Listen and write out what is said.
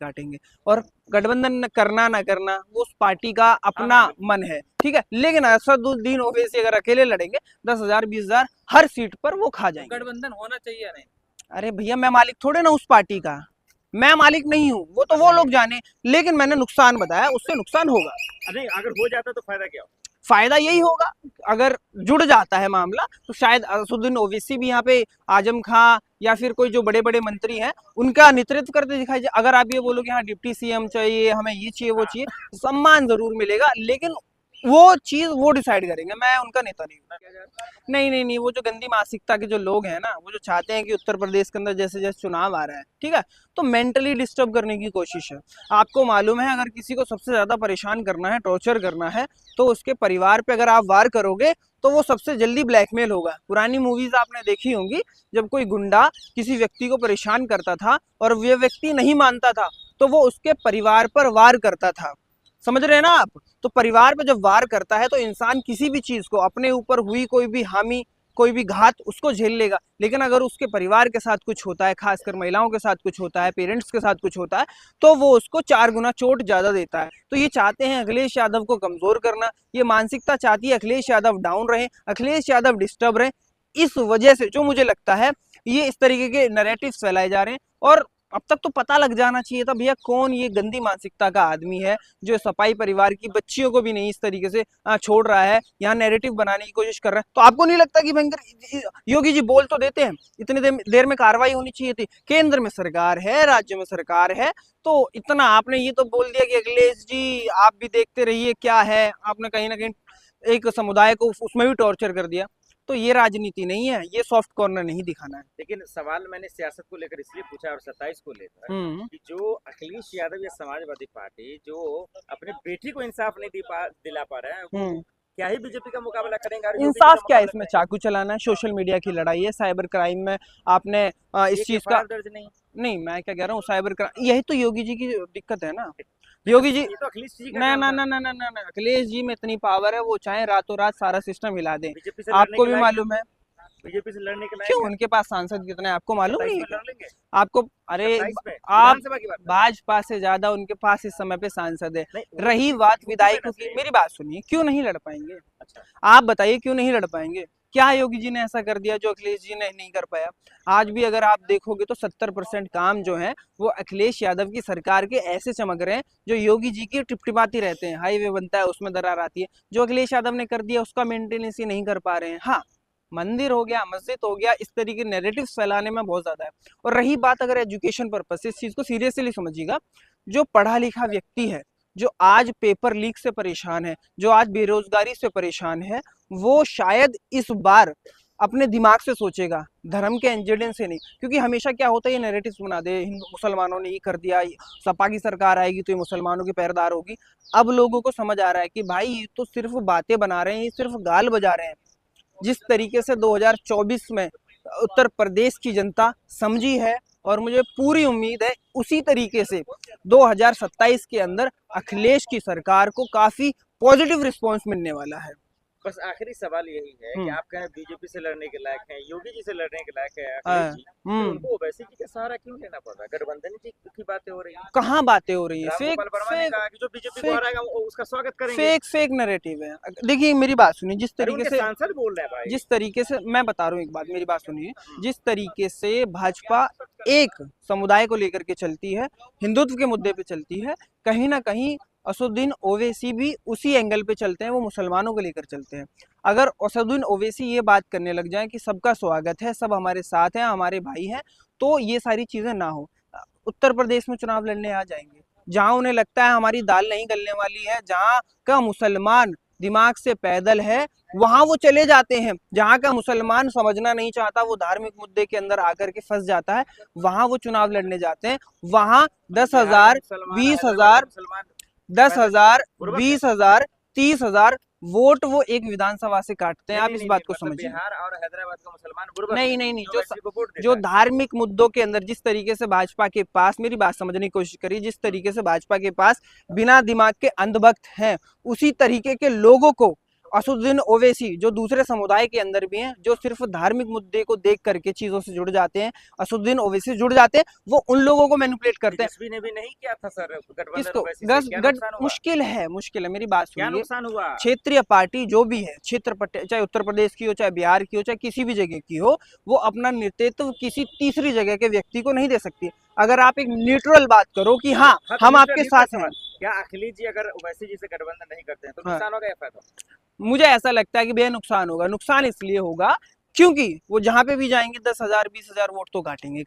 काटेंगे। और गठबंधन करना ना करना वो उस पार्टी का अपना मन है, ठीक है, लेकिन असदुद्दीन ओवैसी अगर अकेले लड़ेंगे 10,000 20,000 हर सीट पर वो खा जाएंगे। गठबंधन होना चाहिए नहीं? अरे भैया मैं मालिक थोड़े ना उस पार्टी का, मैं मालिक नहीं हूँ, वो तो वो लोग जाने, लेकिन मैंने नुकसान बताया, उससे नुकसान होगा। नहीं, अगर हो जाता तो फायदा क्या हो? फायदा यही होगा, अगर जुड़ जाता है मामला तो शायद असदुद्दीन ओवैसी भी यहाँ पे आजम खां या फिर कोई जो बड़े बड़े मंत्री हैं उनका नेतृत्व करते दिखाई दे। अगर आप ये बोलो कि हाँ डिप्टी सीएम चाहिए, हमें ये चाहिए वो चाहिए, सम्मान जरूर मिलेगा, लेकिन वो चीज वो डिसाइड करेंगे, मैं उनका नेता नहीं हूँ। नहीं नहीं नहीं, वो जो गंदी मानसिकता के जो लोग हैं ना, वो जो चाहते हैं कि उत्तर प्रदेश के अंदर जैसे जैसे चुनाव आ रहा है, ठीक है, तो मेंटली डिस्टर्ब करने की कोशिश है। आपको मालूम है अगर किसी को सबसे ज्यादा परेशान करना है, टॉर्चर करना है, तो उसके परिवार पे अगर आप वार करोगे तो वो सबसे जल्दी ब्लैकमेल होगा। पुरानी मूवीज आपने देखी होंगी, जब कोई गुंडा किसी व्यक्ति को परेशान करता था और वह व्यक्ति नहीं मानता था तो वो उसके परिवार पर वार करता था, समझ रहे हैं ना आप। तो परिवार पे जब वार करता है तो इंसान किसी भी चीज को, अपने ऊपर हुई कोई भी हानि, कोई भी घात, उसको झेल लेगा, लेकिन अगर उसके परिवार के साथ कुछ होता है, खासकर महिलाओं के साथ कुछ होता है, पेरेंट्स के साथ कुछ होता है, तो वो उसको 4 गुना चोट ज्यादा देता है। तो ये चाहते हैं अखिलेश यादव को कमजोर करना, ये मानसिकता चाहती है अखिलेश यादव डाउन रहे, अखिलेश यादव डिस्टर्ब रहे। इस वजह से जो मुझे लगता है ये इस तरीके के नैरेटिव्स फैलाए जा रहे हैं। और अब तक तो पता लग जाना चाहिए था भैया कौन ये गंदी मानसिकता का आदमी है जो सपाई परिवार की बच्चियों को भी नहीं इस तरीके से छोड़ रहा है, यहाँ नैरेटिव बनाने की कोशिश कर रहा है। तो आपको नहीं लगता कि भयंकर योगी जी बोल तो देते हैं, इतनी देर में कार्रवाई होनी चाहिए थी, केंद्र में सरकार है, राज्य में सरकार है, तो इतना आपने ये तो बोल दिया कि अखिलेश जी आप भी देखते रहिए क्या है, आपने कहीं ना कहीं एक समुदाय को उसमें भी टॉर्चर कर दिया। तो ये राजनीति नहीं है, ये सॉफ्ट कॉर्नर नहीं दिखाना है। लेकिन सवाल मैंने सियासत को लेकर इसलिए पूछा और 27 को लेकर कि जो अखिलेश यादव या समाजवादी पार्टी जो अपने बेटी को इंसाफ नहीं दिला पा रहे हैं, वो क्या ही बीजेपी का मुकाबला करेंगे? इंसाफ क्या है इसमें? चाकू चलाना है, सोशल मीडिया की लड़ाई है, साइबर क्राइम में आपने इस चीज का दर्ज नहीं। मैं क्या कह रहा हूँ, साइबर क्राइम, यही तो योगी जी की दिक्कत है ना। योगी जी तो अखिलेश जी ना ना ना ना ना ना, अखिलेश जी में इतनी पावर है, वो चाहे रातों रात सारा सिस्टम हिला दें। आपको भी मालूम है बीजेपी से लड़ने के क्यों, उनके पास सांसद कितने हैं आपको मालूम नहीं है? आपको अरे आप भाजपा से ज्यादा उनके पास इस समय पे सांसद है। रही बात विधायकों की, मेरी बात सुनिए, क्यों नहीं लड़ पाएंगे? आप बताइए क्यों नहीं लड़ पाएंगे? क्या योगी जी ने ऐसा कर दिया जो अखिलेश जी ने नहीं कर पाया? आज भी अगर आप देखोगे तो 70% काम जो है वो अखिलेश यादव की सरकार के ऐसे चमक रहे हैं जो योगी जी की टिपटिपाती रहते हैं। हाईवे बनता है उसमें दरार आती है, जो अखिलेश यादव ने कर दिया उसका मेंटेनेंस ही नहीं कर पा रहे हैं। हाँ, मंदिर हो गया, मस्जिद हो गया, इस तरीके नैरेटिव फैलाने में बहुत ज्यादा है। और रही बात अगर एजुकेशन पर्पस, इस चीज को सीरियसली समझिएगा, जो पढ़ा लिखा व्यक्ति है, जो आज पेपर लीक से परेशान है, जो आज बेरोजगारी से परेशान है, वो शायद इस बार अपने दिमाग से सोचेगा, धर्म के एजेंडे से नहीं। क्योंकि हमेशा क्या होता है, ये नैरेटिव्स बना दे, हिंदू मुसलमानों ने ये कर दिया, सपा की सरकार आएगी तो ये मुसलमानों की पैरदार होगी। अब लोगों को समझ आ रहा है कि भाई ये तो सिर्फ बातें बना रहे हैं, ये सिर्फ गाल बजा रहे हैं। जिस तरीके से 2024 में उत्तर प्रदेश की जनता समझी है, और मुझे पूरी उम्मीद है उसी तरीके से 2027 के अंदर अखिलेश की सरकार को काफी पॉजिटिव रिस्पांस मिलने वाला है। बस आखिरी सवाल यही है कि आप कहें बीजेपी से लड़ने के लायक हैं, योगी जी से लड़ने के लायक है अखिलेश जी, तो उनको ओवैसी जी का सहारा क्यों लेना पड़ रहा है? गठबंधन की बातें हो रही है, कहाँ बातें हो रही है? उसका स्वागत करेंगे। फेक नैरेटिव है। देखिए मेरी बात सुनिए, जिस तरीके से सांसद बोल रहे हैं भाई, जिस तरीके से मैं बता रहा हूँ, एक बात मेरी बात सुनिए, जिस तरीके से भाजपा एक समुदाय को लेकर के चलती है, हिंदुत्व के मुद्दे पे चलती है, कहीं ना कहीं असदुद्दीन ओवैसी भी उसी एंगल पे चलते हैं, वो मुसलमानों को लेकर चलते हैं। अगर असदुद्दीन ओवैसी ये बात करने लग जाए कि सबका स्वागत है, सब हमारे साथ हैं, हमारे भाई हैं, तो ये सारी चीजें ना हो, उत्तर प्रदेश में चुनाव लड़ने आ जाएंगे। जहां उन्हें लगता है हमारी दाल नहीं गलने वाली है, जहां का मुसलमान दिमाग से पैदल है, वहां वो चले जाते हैं। जहां का मुसलमान समझना नहीं चाहता, वो धार्मिक मुद्दे के अंदर आकर के फंस जाता है, वहां वो चुनाव लड़ने जाते हैं। वहां 10,000 20,000 10,000 20,000 30,000 वोट वो एक विधानसभा से काटते हैं। आप इस बात को समझिए। बिहार और हैदराबाद का मुसलमान नहीं, जो धार्मिक मुद्दों के अंदर जिस तरीके से भाजपा के पास, मेरी बात समझने की कोशिश करिए, जिस तरीके से भाजपा के पास बिना दिमाग के अंधभक्त हैं, उसी तरीके के लोगों को असदुद्दीन ओवैसी जो दूसरे समुदाय के अंदर भी हैं, जो सिर्फ धार्मिक मुद्दे को देख करके चीजों से जुड़ जाते हैं, असदुद्दीन ओवैसी जुड़ जाते हैं, वो उन लोगों को मैनिपुलेट करते हैं। तेजस्वी ने भी नहीं किया था सर गठबंधन किसको ओवैसी से, क्या नुकसान हुआ? मुश्किल है, मेरी बात क्या सुनिए। नुकसान हुआ? क्षेत्रीय पार्टी जो भी है, चाहे उत्तर प्रदेश की हो, चाहे बिहार की हो, चाहे किसी भी जगह की हो, वो अपना नेतृत्व किसी तीसरी जगह के व्यक्ति को नहीं दे सकती। अगर आप एक न्यूट्रल बात करो कि हाँ हम आपके साथ हैं, क्या अखिलेश जी अगर ओवैसी जी से गठबंधन नहीं करते हैं तो हाँ। नुकसान होगा या फायदा? मुझे ऐसा लगता है कि भैया नुकसान होगा। नुकसान इसलिए होगा क्योंकि वो जहां पे भी जाएंगे 10,000 20,000 वोट तो काटेंगे।